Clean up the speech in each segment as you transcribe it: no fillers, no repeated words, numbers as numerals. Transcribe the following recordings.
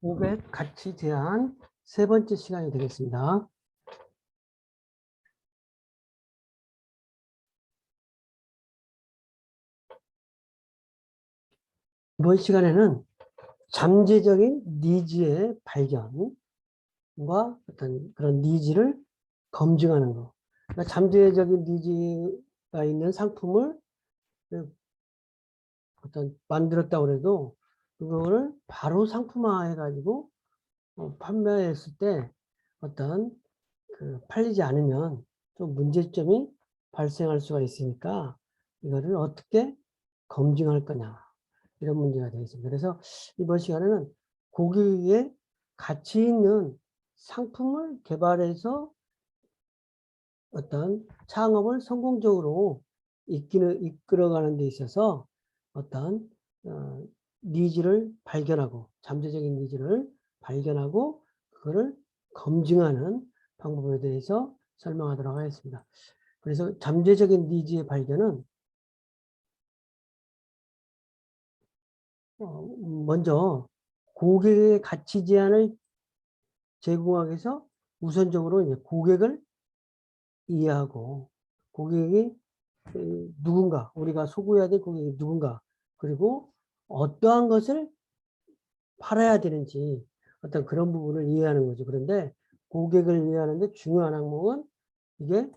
고객 가치 제한 세 번째 시간이 되겠습니다. 이번 시간에는 잠재적인 니즈의 발견과 어떤 그런 니즈를 검증하는 거. 그러니까 잠재적인 니즈가 있는 상품을 어떤 만들었다고 해도 그거를 바로 상품화 해가지고 판매했을 때 어떤 팔리지 않으면 좀 문제점이 발생할 수가 있으니까 이거를 어떻게 검증할 거냐 이런 문제가 되겠습니다. 그래서 이번 시간에는 고객의 가치 있는 상품을 개발해서 어떤 창업을 성공적으로 이끌어가는 데 있어서 어떤 니즈를 발견하고 잠재적인 니즈를 발견하고 그거를 검증하는 방법에 대해서 설명하도록 하겠습니다. 그래서 잠재적인 니즈의 발견은 먼저 고객의 가치 제한을 제공하기 위해서 우선적으로 이제 고객을 이해하고 고객이 누군가, 우리가 소구해야 될 고객이 누군가, 그리고 어떠한 것을 팔아야 되는지 어떤 그런 부분을 이해하는 거죠. 그런데 고객을 이해하는데 중요한 항목은 이게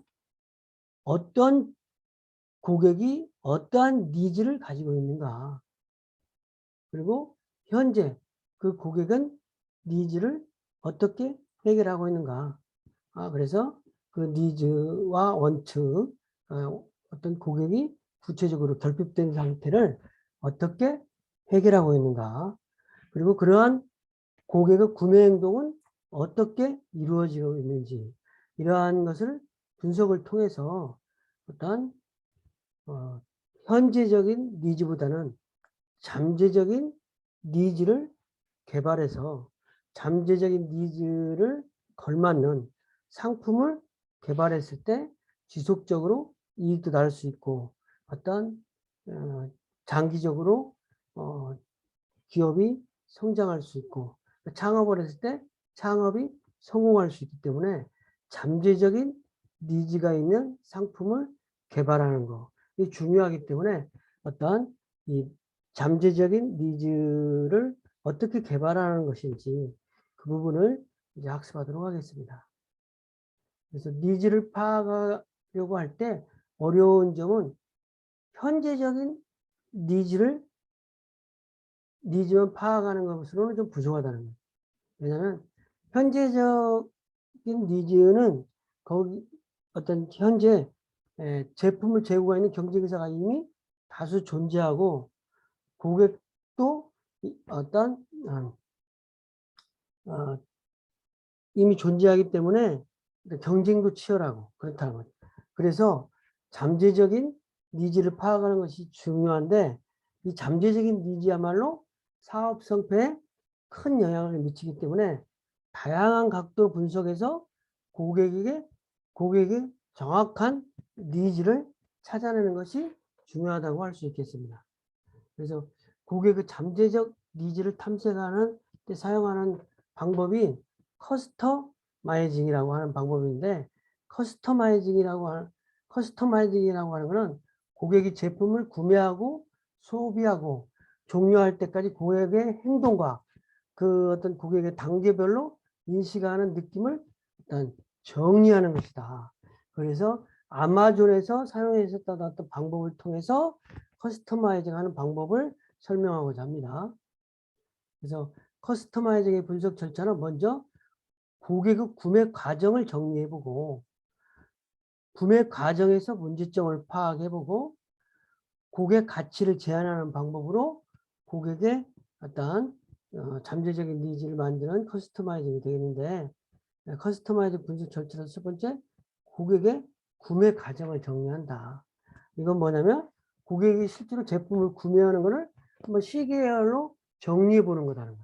어떤 고객이 어떠한 니즈를 가지고 있는가, 그리고 현재 그 고객은 니즈를 어떻게 해결하고 있는가. 그래서 그 니즈와 원칙, 어떤 고객이 구체적으로 결핍된 상태를 어떻게 해결하고 있는가. 그리고 그러한 고객의 구매 행동은 어떻게 이루어지고 있는지, 이러한 것을 분석을 통해서 어떤 현재적인 니즈보다는 잠재적인 니즈를 개발해서 잠재적인 니즈를 걸맞는 상품을 개발했을 때 지속적으로 이익도 날 수 있고 어떤 장기적으로 기업이 성장할 수 있고 창업을 했을 때 창업이 성공할 수 있기 때문에 잠재적인 니즈가 있는 상품을 개발하는 거, 이게 중요하기 때문에 어떤 이 잠재적인 니즈를 어떻게 개발하는 것인지 그 부분을 이제 학습하도록 하겠습니다. 그래서 니즈를 파악하려고 할 때 어려운 점은 현재적인 니즈만 파악하는 것으로는 좀 부족하다는 거예요. 왜냐하면 현재적인 니즈는 거기 어떤 현재 제품을 제공하고 있는 경쟁사가 이미 다수 존재하고 고객도 어떤 이미 존재하기 때문에 경쟁도 치열하고 그렇다는 거죠. 그래서 잠재적인 니즈를 파악하는 것이 중요한데 이 잠재적인 니즈야말로 사업 성패에 큰 영향을 미치기 때문에 다양한 각도 분석에서 고객의 정확한 니즈를 찾아내는 것이 중요하다고 할 수 있겠습니다. 그래서 고객의 잠재적 니즈를 탐색하는 때 사용하는 방법이 커스터마이징이라고 하는 방법인데, 커스터마이징이라고 하는 것은 고객이 제품을 구매하고 소비하고 종료할 때까지 고객의 행동과 그 어떤 고객의 단계별로 인식하는 느낌을 일단 정리하는 것이다. 그래서 아마존에서 사용했었던 어떤 방법을 통해서 커스터마이징 하는 방법을 설명하고자 합니다. 그래서 커스터마이징의 분석 절차는 먼저 고객의 구매 과정을 정리해보고 구매 과정에서 문제점을 파악해보고 고객 가치를 제한하는 방법으로 고객의 어떤 잠재적인 니즈를 만드는 커스터마이징이 되겠는데, 커스터마이징 분석 절차는 첫 번째, 고객의 구매 과정을 정리한다. 이건 뭐냐면 고객이 실제로 제품을 구매하는 것을 한번 시계열로 정리해 보는 거다는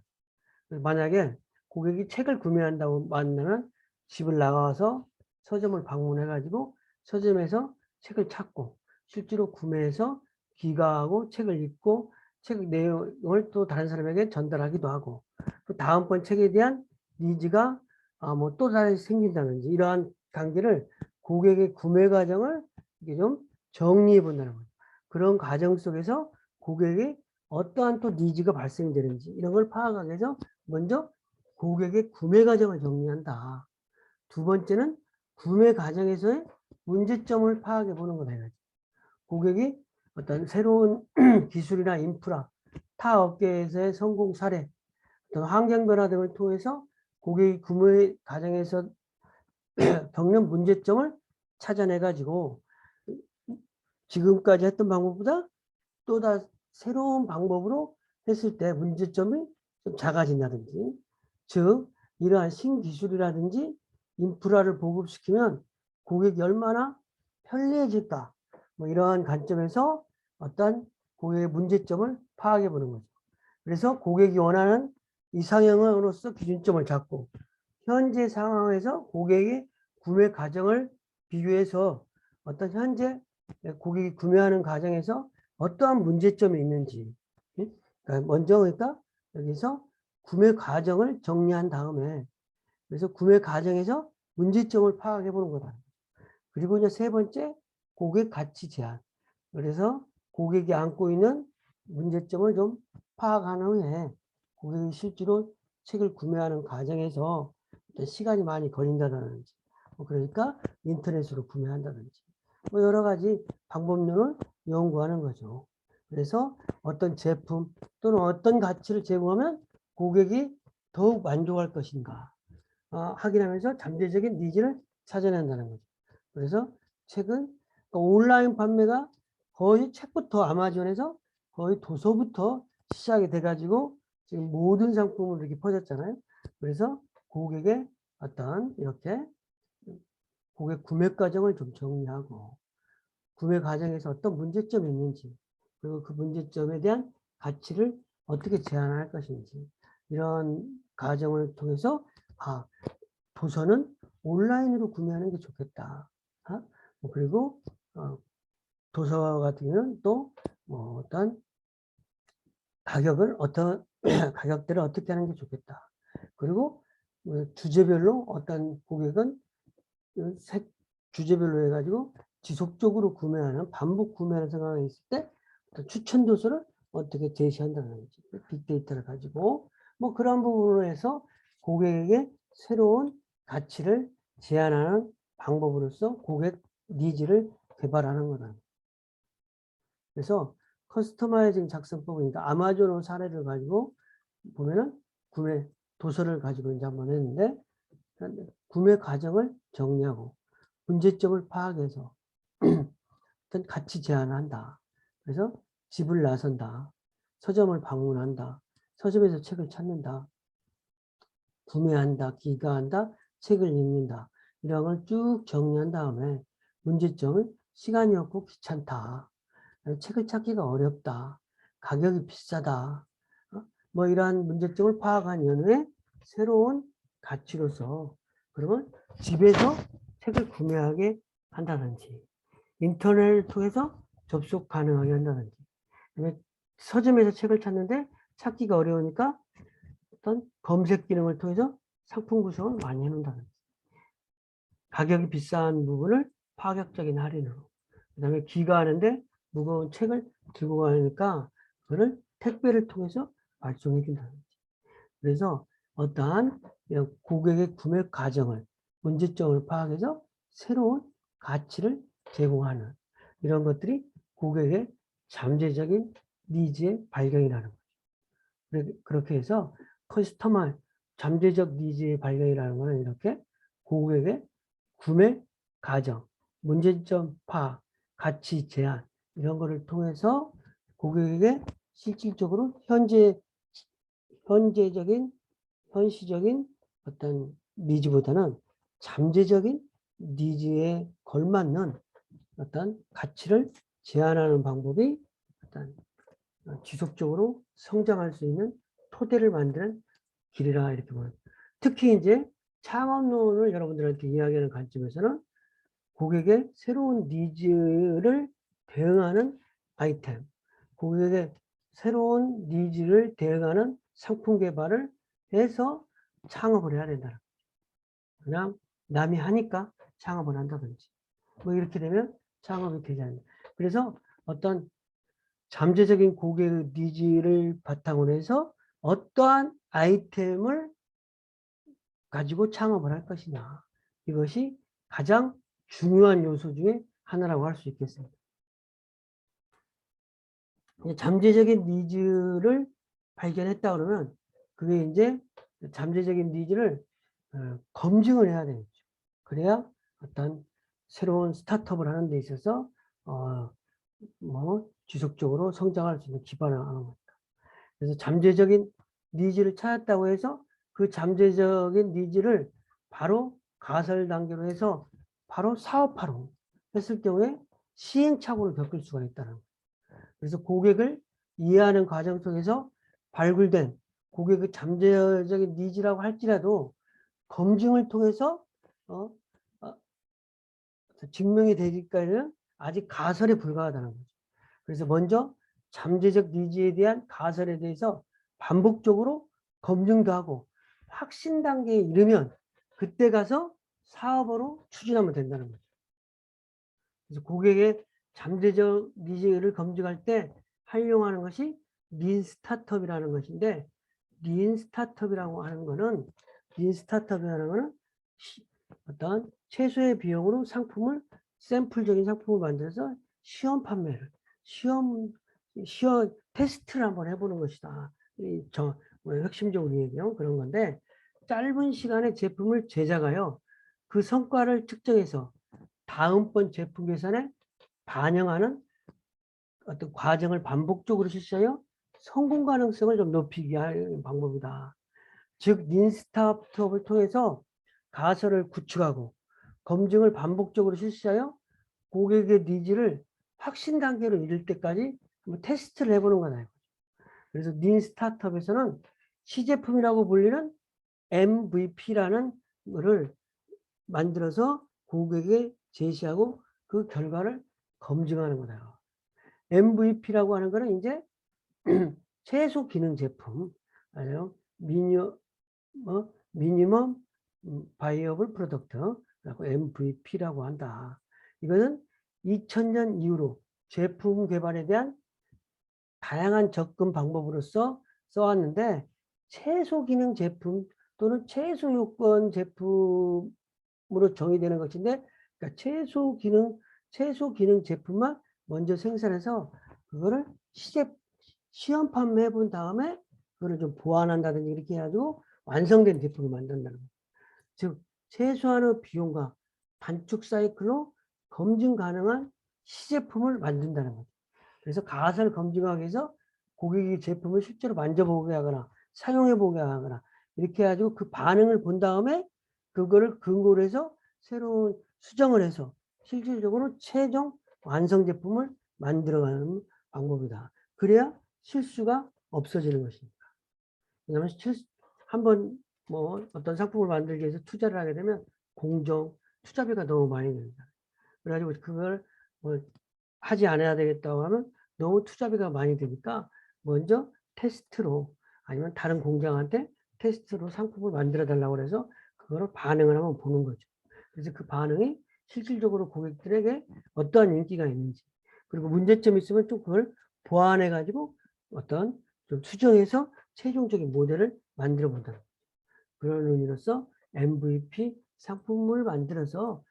거예요. 만약에 고객이 책을 구매한다고 만나면 집을 나가서 서점을 방문해 가지고 서점에서 책을 찾고 실제로 구매해서 귀가하고 책을 읽고 책 내용을 또 다른 사람에게 전달하기도 하고 그 다음번 책에 대한 니즈가 뭐 또 다시 생긴다든지 이러한 단계를 고객의 구매 과정을 이게 좀 정리해 본다는 거죠. 그런 과정 속에서 고객의 어떠한 또 니즈가 발생되는지 이런 걸 파악하기 위해서 먼저 고객의 구매 과정을 정리한다. 두 번째는 구매 과정에서의 문제점을 파악해 보는 거다. 고객이 어떤 새로운 기술이나 인프라, 타 업계에서의 성공 사례, 어떤 환경 변화 등을 통해서 고객이 구매 과정에서 겪는 문제점을 찾아내 가지고 지금까지 했던 방법보다 또 새로운 방법으로 했을 때 문제점이 좀 작아진다든지, 즉 이러한 신기술이라든지 인프라를 보급시키면 고객이 얼마나 편리해질까, 뭐 이러한 관점에서 어떤 고객의 문제점을 파악해 보는 거죠. 그래서 고객이 원하는 이상형으로서 기준점을 잡고 현재 상황에서 고객의 구매 과정을 비교해서 어떤 현재 고객이 구매하는 과정에서 어떠한 문제점이 있는지, 그러니까 먼저 그러니까 여기서 구매 과정을 정리한 다음에 그래서 구매 과정에서 문제점을 파악해 보는 거다. 그리고 이제 세 번째 고객 가치 제한. 그래서 고객이 안고 있는 문제점을 좀 파악한 후에 고객이 실제로 책을 구매하는 과정에서 시간이 많이 걸린다든지, 그러니까 인터넷으로 구매한다든지, 뭐 여러 가지 방법론을 연구하는 거죠. 그래서 어떤 제품 또는 어떤 가치를 제공하면 고객이 더욱 만족할 것인가 확인하면서 잠재적인 니즈를 찾아낸다는 거죠. 그래서 책은 온라인 판매가 거의 책부터 아마존에서 거의 도서부터 시작이 돼가지고 지금 모든 상품으로 이렇게 퍼졌잖아요. 그래서 고객의 어떤 이렇게 고객 구매 과정을 좀 정리하고 구매 과정에서 어떤 문제점이 있는지 그리고 그 문제점에 대한 가치를 어떻게 제한할 것인지 이런 과정을 통해서 도서는 온라인으로 구매하는 게 좋겠다. 그리고 도서 같은 경우는 또 뭐 어떤 가격을 어떤 가격대를 어떻게 하는 게 좋겠다. 그리고 주제별로 어떤 고객은 주제별로 해가지고 지속적으로 구매하는 반복 구매하는 상황이 있을 때 추천 도서를 어떻게 제시한다든지 빅데이터를 가지고 뭐 그런 부분으로 해서 고객에게 새로운 가치를 제안하는 방법으로서 고객 니즈를 개발하는 거다. 그래서 커스터마이징 작성법이니까 아마존 사례를 가지고 보면은 구매 도서를 가지고 이제 한번 했는데 구매 과정을 정리하고 문제점을 파악해서 어떤 가치 제안을 한다. 그래서 집을 나선다. 서점을 방문한다. 서점에서 책을 찾는다. 구매한다. 기가한다. 책을 읽는다. 이런 걸 쭉 정리한 다음에 문제점은 시간이 없고 귀찮다. 책을 찾기가 어렵다. 가격이 비싸다. 뭐 이러한 문제점을 파악한 연후에 새로운 가치로서 그러면 집에서 책을 구매하게 한다든지 인터넷을 통해서 접속 가능하게 한다든지 서점에서 책을 찾는데 찾기가 어려우니까 어떤 검색 기능을 통해서 상품 구성을 많이 해놓는다든지 가격이 비싼 부분을 파격적인 할인으로 그 다음에 귀가하는데 무거운 책을 들고 가니까 그거를 택배를 통해서 발송해 준다든지 그래서 어떠한 고객의 구매 과정을 문제점을 파악해서 새로운 가치를 제공하는 이런 것들이 고객의 잠재적인 니즈의 발견이라는 거죠. 그렇게 해서 커스터마이즈 잠재적 니즈의 발견이라는 것은 이렇게 고객의 구매 과정, 문제점 파악, 가치 제한 이런 거를 통해서 고객에게 실질적으로 현시적인 어떤 니즈보다는 잠재적인 니즈에 걸맞는 어떤 가치를 제한하는 방법이 어떤 지속적으로 성장할 수 있는 토대를 만드는 길이라 이렇게 보는. 특히 이제 창업론을 여러분들한테 이야기하는 관점에서는 고객의 새로운 니즈를 대응하는 아이템, 고객의 새로운 니즈를 대응하는 상품 개발을 해서 창업을 해야 된다. 그냥 남이 하니까 창업을 한다든지 뭐 이렇게 되면 창업이 되지 않는다. 그래서 어떤 잠재적인 고객의 니즈를 바탕으로 해서 어떠한 아이템을 가지고 창업을 할 것이냐. 이것이 가장 중요한 요소 중에 하나라고 할 수 있겠습니다. 잠재적인 니즈를 발견했다 그러면 그게 이제 잠재적인 니즈를 검증을 해야 되겠죠. 그래야 어떤 새로운 스타트업을 하는 데 있어서 뭐 지속적으로 성장할 수 있는 기반을 하는 겁니다. 그래서 잠재적인 니즈를 찾았다고 해서 그 잠재적인 니즈를 바로 가설 단계로 해서 바로 사업화로 했을 경우에 시행착오를 겪을 수가 있다는 거예요. 그래서 고객을 이해하는 과정 속에서 발굴된 고객의 잠재적인 니즈라고 할지라도 검증을 통해서 증명이 되기까지는 아직 가설에 불과하다는 거죠. 그래서 먼저 잠재적 니즈에 대한 가설에 대해서 반복적으로 검증도 하고 확신 단계에 이르면 그때 가서 사업으로 추진하면 된다는 거죠. 그래서 고객의 잠재적 니즈를 검증할 때 활용하는 것이 린 스타트업이라는 것인데, 린 스타트업이라고 하는 거는 어떤 최소의 비용으로 상품을 샘플적인 상품을 만들어서 시험 판매를 시험 테스트를 한번 해보는 것이다. 핵심적으로 얘기해요. 그런 건데, 짧은 시간에 제품을 제작하여 그 성과를 측정해서 다음번 제품 개선에 반영하는 어떤 과정을 반복적으로 실시하여 성공 가능성을 좀 높이기 위한 방법이다. 즉, 린 스타트업을 통해서 가설을 구축하고 검증을 반복적으로 실시하여 고객의 니즈를 확신 단계로 이를 때까지 테스트를 해보는 거다. 그래서 린 스타트업에서는 시제품이라고 불리는 MVP라는 것을 만들어서 고객에 제시하고 그 결과를 검증하는 거다. MVP라고 하는 거는 이제 최소 기능 제품, 아니요, 미니멈 바이어블 프로덕트, 라고 MVP라고 한다. 이것은 2000년 이후로 제품 개발에 대한 다양한 접근 방법으로서 써왔는데, 최소 기능 제품 또는 최소 요건 제품으로 정의되는 것인데, 그러니까 최소 기능 제품만 먼저 생산해서 그거를 시험 판매해 본 다음에 그거를 좀 보완한다든지 이렇게 해가지고 완성된 제품을 만든다는 거예요. 즉, 최소한의 비용과 단축 사이클로 검증 가능한 시제품을 만든다는 거죠. 그래서 가설 검증하기 위해서 고객이 제품을 실제로 만져보게 하거나 사용해보게 하거나 이렇게 해가지고 그 반응을 본 다음에 그거를 근거로 해서 새로운 수정을 해서 실질적으로 최종 완성 제품을 만들어가는 방법이다. 그래야 실수가 없어지는 것입니다. 왜냐하면 한번 뭐 어떤 상품을 만들기 위해서 투자를 하게 되면 투자비가 너무 많이 듭니다. 그래가지고 그걸 뭐 하지 않아야 되겠다고 하면 너무 투자비가 많이 드니까 먼저 테스트로 아니면 다른 공장한테 테스트로 상품을 만들어 달라고 해서 그거를 반응을 한번 보는 거죠. 그래서 그 반응이 실질적으로 고객들에게 어떠한 인기가 있는지, 그리고 문제점이 있으면 좀 그걸 보완해 가지고 어떤 좀 수정해서 최종적인 모델을 만들어 본다. 그런 의미로서 MVP 상품을 만들어서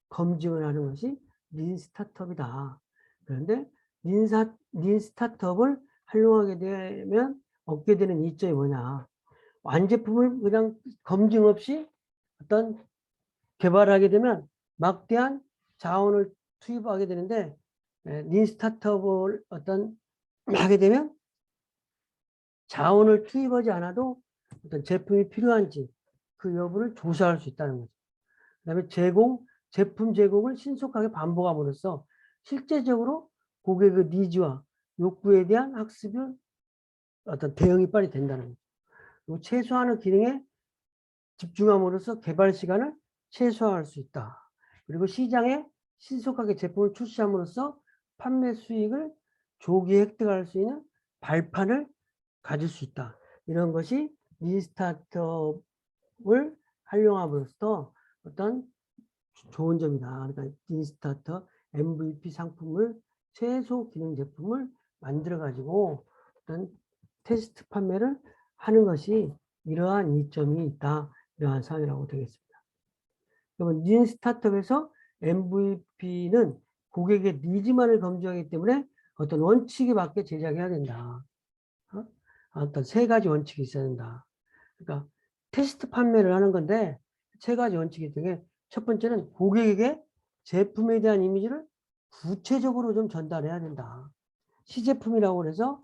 검증을 하는 것이 린 스타트업이다. 그런데 린 스타트업을 활용하게 되면 얻게 되는 이점이 뭐냐. 완제품을 그냥 검증 없이 어떤 개발하게 되면 막대한 자원을 투입하게 되는데, 린 스타트업을 하게 되면 자원을 투입하지 않아도 어떤 제품이 필요한지 그 여부를 조사할 수 있다는 거죠. 그다음에 제품 제공을 신속하게 반복함으로써 실제적으로 고객의 니즈와 욕구에 대한 학습이 어떤 대응이 빨리 된다는 거죠. 그리고 최소한의 기능에 집중함으로써 개발 시간을 최소화할 수 있다. 그리고 시장에 신속하게 제품을 출시함으로써 판매 수익을 조기에 획득할 수 있는 발판을 가질 수 있다. 이런 것이 린스타트업을 활용함으로써 어떤 좋은 점이다. 그러니까 린스타트업 MVP 상품을 최소 기능 제품을 만들어 가지고 어떤 테스트 판매를 하는 것이 이러한 이점이 있다. 이러한 사항이라고 되겠습니다. 그러면 린 스타트업에서 MVP는 고객의 니즈만을 검증하기 때문에 어떤 원칙에 맞게 제작해야 된다. 어떤 세 가지 원칙이 있어야 된다. 그러니까 테스트 판매를 하는 건데 세 가지 원칙이 중에 첫 번째는 고객에게 제품에 대한 이미지를 구체적으로 좀 전달해야 된다. 시제품이라고 해서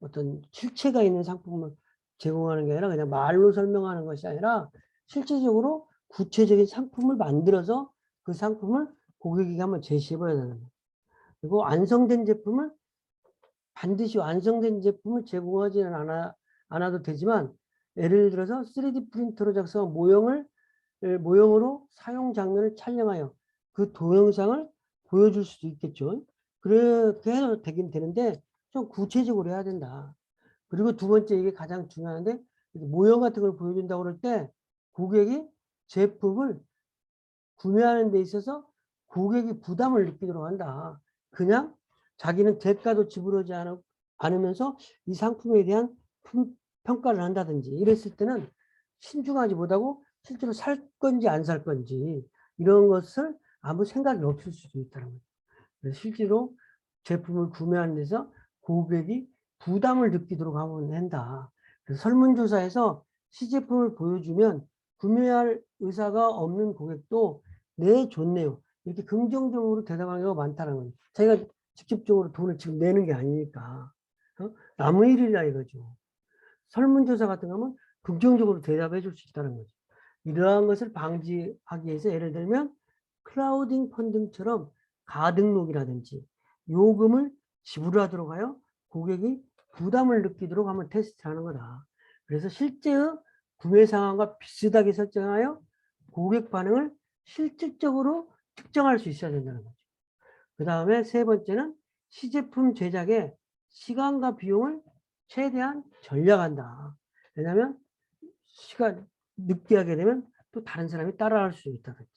어떤 실체가 있는 상품을 제공하는 게 아니라 그냥 말로 설명하는 것이 아니라 실질적으로 구체적인 상품을 만들어서 그 상품을 고객에게 한번 제시해 봐야 되는 거예요. 그리고 완성된 제품을 반드시 완성된 제품을 제공하지는 않아도 되지만 예를 들어서 3D 프린터로 작성한 모형으로 사용 장면을 촬영하여 그 동영상을 보여줄 수도 있겠죠. 그렇게 해도 되긴 되는데 좀 구체적으로 해야 된다. 그리고 두 번째 이게 가장 중요한데 모형 같은 걸 보여준다고 그럴 때 고객이 제품을 구매하는 데 있어서 고객이 부담을 느끼도록 한다. 그냥 자기는 대가도 지불하지 않으면서 이 상품에 대한 평가를 한다든지 이랬을 때는 신중하지 못하고 실제로 살 건지 안 살 건지 이런 것을 아무 생각이 없을 수도 있다는 거죠. 그래서 실제로 제품을 구매하는 데서 고객이 부담을 느끼도록 하면 한다. 그래서 설문조사에서 시제품을 보여주면 구매할 의사가 없는 고객도 네, 좋네요. 이렇게 긍정적으로 대답하는 경우가 많다는 거예요. 자기가 직접적으로 돈을 지금 내는 게 아니니까. 남의 일이라 이거죠. 설문조사 같은 거 하면 긍정적으로 대답해 줄 수 있다는 거죠. 이러한 것을 방지하기 위해서 예를 들면 클라우딩 펀딩처럼 가등록이라든지 요금을 지불하도록 하여 고객이 부담을 느끼도록 한번 테스트를 하는 거다. 그래서 실제의 구매 상황과 비슷하게 설정하여 고객 반응을 실질적으로 특정할 수 있어야 된다는 거죠. 그 다음에 세 번째는 시제품 제작에 시간과 비용을 최대한 절약한다. 왜냐하면 시간 늦게 하게 되면 또 다른 사람이 따라할 수 있다든지.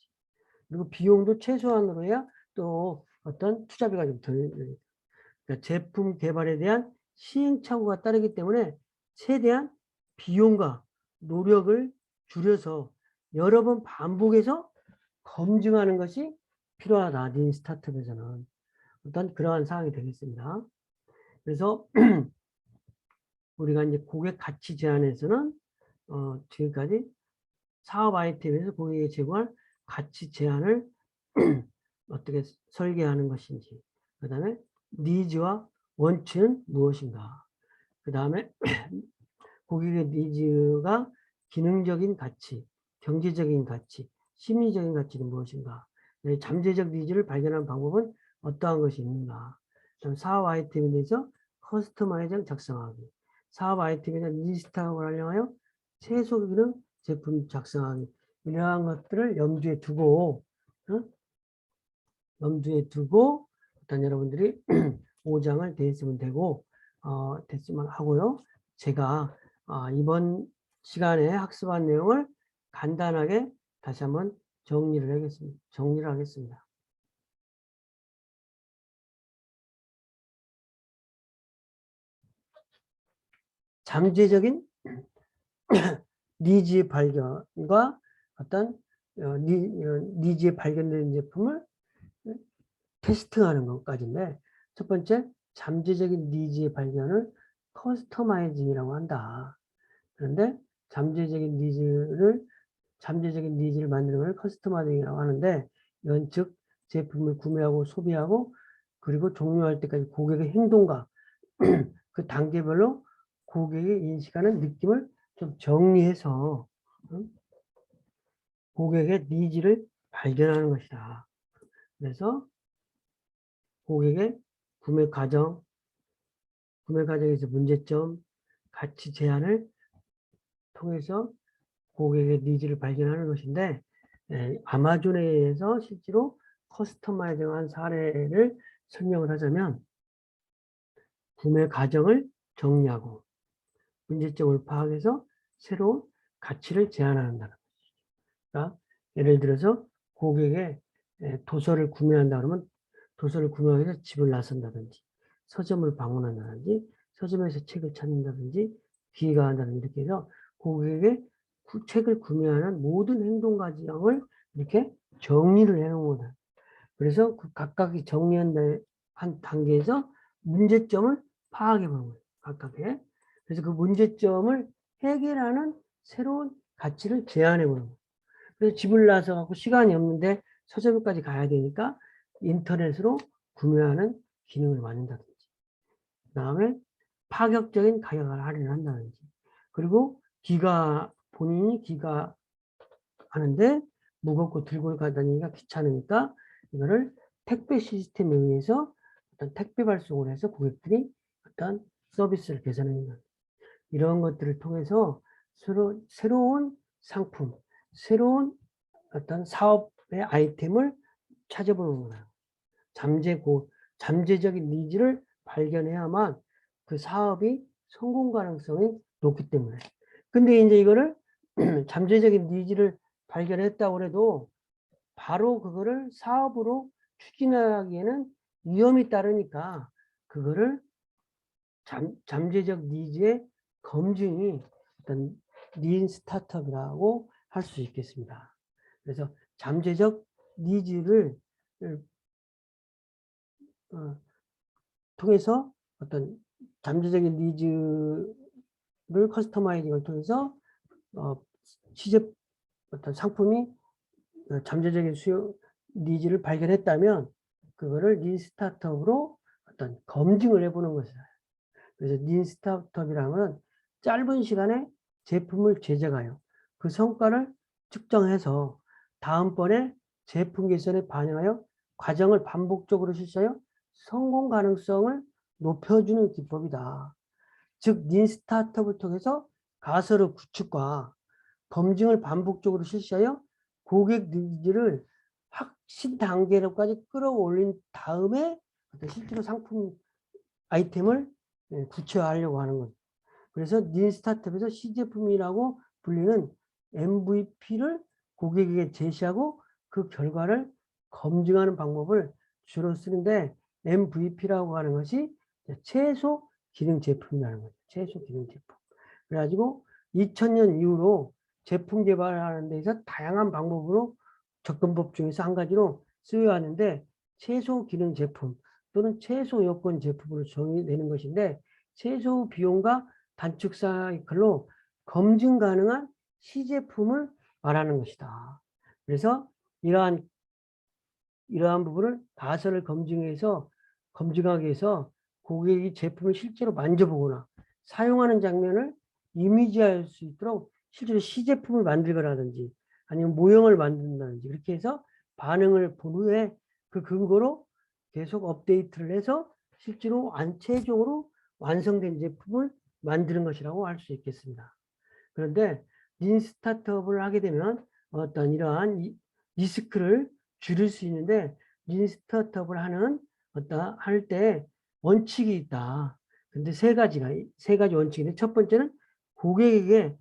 그리고 비용도 최소한으로 해야 또 어떤 투자비가 좀 덜, 그러니까 제품 개발에 대한 시행착오가 따르기 때문에 최대한 비용과 노력을 줄여서 여러 번 반복해서 검증하는 것이 필요하다. 린 스타트업에서는. 어떤 그러한 사항이 되겠습니다. 그래서 우리가 이제 고객 가치 제한에서는 지금까지 사업 아이템에서 고객에게 제공할 가치 제한을 어떻게 설계하는 것인지, 그 다음에 니즈와 원칙은 무엇인가, 그 다음에 고객의 니즈가 기능적인 가치, 경제적인 가치, 심리적인 가치는 무엇인가, 잠재적 니즈를 발견하는 방법은 어떠한 것이 있는가, 사업 아이템에 대해서 커스터마이징 작성하기, 사업 아이템에 대한 리스트업을 활용하여 최소 기능 제품 작성하기, 이러한 것들을 염두에 두고 일단 여러분들이 5장을 대했으면 되고 됐으면 하고요. 제가 이번 시간에 학습한 내용을 간단하게 다시 한번 정리를 하겠습니다. 잠재적인 니즈 발견과 어떤 니즈에 발견된 제품을 테스트하는 것까지인데, 첫 번째 잠재적인 니즈의 발견을 커스터마이징이라고 한다. 그런데 잠재적인 니즈를 만드는 걸 커스터마이징이라고 하는데, 이건 즉 제품을 구매하고 소비하고 그리고 종료할 때까지 고객의 행동과 그 단계별로 고객이 인식하는 느낌을 좀 정리해서 고객의 니즈를 발견하는 것이다. 그래서 고객의 구매 과정에서 문제점, 가치 제한을 통해서 고객의 니즈를 발견하는 것인데, 아마존에 의해서 실제로 커스터마이징한 사례를 설명을 하자면 구매 과정을 정리하고 문제점을 파악해서 새로운 가치를 제안한다는 거죠. 그러니까 예를 들어서 고객의 도서를 구매한다 그러면 도서를 구매하기 위해서 집을 나선다든지 서점을 방문한다든지 서점에서 책을 찾는다든지 귀가한다든지 이렇게 해서 고객의 책을 구매하는 모든 행동 과정을 이렇게 정리를 해놓은 거다. 그래서 그 각각이 정리한 한 단계에서 문제점을 파악해 보는 거예요. 각각의. 그래서 그 문제점을 해결하는 새로운 가치를 제안해 보는 거예요. 그래서 집을 나서 갖고 시간이 없는데 서점까지 가야 되니까 인터넷으로 구매하는 기능을 만든다든지, 그 다음에 파격적인 가격을 할인한다든지, 그리고 본인이 귀가하는데 무겁고 들고 가다니까 귀찮으니까 이거를 택배 시스템에 의해서 어떤 택배 발송을 해서 고객들이 어떤 서비스를 개선합니다. 이런 것들을 통해서 새로운 상품, 새로운 어떤 사업의 아이템을 찾아보는 거예요. 잠재적인 니즈를 발견해야만 그 사업이 성공 가능성이 높기 때문에. 근데 이제 이거를 잠재적인 니즈를 발견했다고 해도 바로 그거를 사업으로 추진하기에는 위험이 따르니까 그거를 잠재적 니즈의 검증이 어떤 린 스타트업이라고 할 수 있겠습니다. 그래서 잠재적 니즈를 통해서 어떤 잠재적인 니즈를 커스터마이징을 통해서 시제 어떤 상품이 잠재적인 수요 니즈를 발견했다면 그거를 린 스타트업으로 어떤 검증을 해보는 것이다. 그래서 린 스타트업이라는 짧은 시간에 제품을 제작하여 그 성과를 측정해서 다음번에 제품 개선에 반영하여 과정을 반복적으로 실시하여 성공 가능성을 높여주는 기법이다. 즉, 린 스타트업을 통해서 가설의 구축과 검증을 반복적으로 실시하여 고객 니즈를 확신 단계로까지 끌어올린 다음에 실제로 상품 아이템을 구체화하려고 하는 거죠. 그래서 린 스타트업에서 시제품이라고 불리는 MVP를 고객에게 제시하고 그 결과를 검증하는 방법을 주로 쓰는데 MVP라고 하는 것이 최소 기능 제품이라는 거죠. 최소 기능 제품. 그래가지고 2000년 이후로 제품 개발하는 데서 다양한 방법으로 접근법 중에서 한 가지로 쓰여왔는데 최소 기능 제품 또는 최소 요건 제품으로 정의되는 것인데 최소 비용과 단축 사이클로 검증 가능한 시제품을 말하는 것이다. 그래서 이러한 부분을 가설을 검증하기 위해서 고객이 제품을 실제로 만져보거나 사용하는 장면을 이미지할 수 있도록 실제로 시제품을 만들거라든지 아니면 모형을 만든다든지 그렇게 해서 반응을 본 후에 그 근거로 계속 업데이트를 해서 실제로 최종으로 완성된 제품을 만드는 것이라고 할 수 있겠습니다. 그런데 린 스타트업을 하게 되면 어떤 이러한 리스크를 줄일 수 있는데 린 스타트업을 할 때 원칙이 있다. 근데 세 가지 원칙인데 첫 번째는 고객에게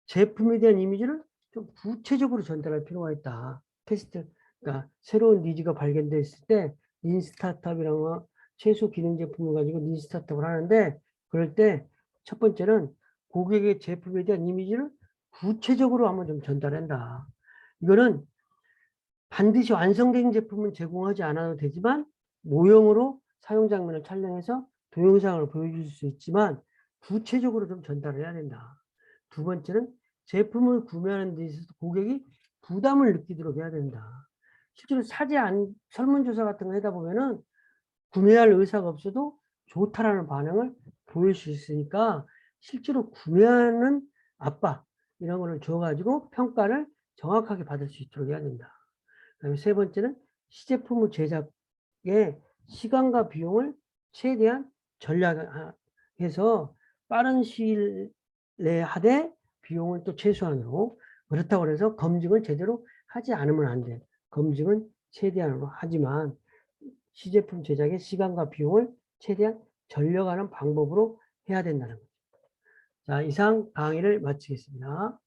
제품에 대한 이미지를 좀 구체적으로 전달할 필요가 있다. 그러니까 새로운 니즈가 발견됐을 때 린 스타트업이랑 최소 기능 제품을 가지고 린 스타트업을 하는데 그럴 때 첫 번째는 고객의 제품에 대한 이미지를 구체적으로 한번 좀 전달한다. 이거는 반드시 완성된 제품은 제공하지 않아도 되지만 모형으로 사용 장면을 촬영해서 동영상을 보여줄 수 있지만 구체적으로 좀 전달을 해야 된다. 두 번째는 제품을 구매하는 데 있어서 고객이 부담을 느끼도록 해야 된다. 실제로 설문조사 같은 거 하다 보면은 구매할 의사가 없어도 좋다라는 반응을 보일 수 있으니까 실제로 구매하는 압박 이런 거를 줘가지고 평가를 정확하게 받을 수 있도록 해야 된다. 그다음에 세 번째는 시제품 제작의 시간과 비용을 최대한 전략해서 빠른 시일 내에 하되 비용을 또 최소한으로 그렇다고 해서 검증을 제대로 하지 않으면 안 돼. 검증은 최대한으로 하지만 시제품 제작의 시간과 비용을 최대한 절약하는 방법으로 해야 된다는 거죠. 자, 이상 강의를 마치겠습니다.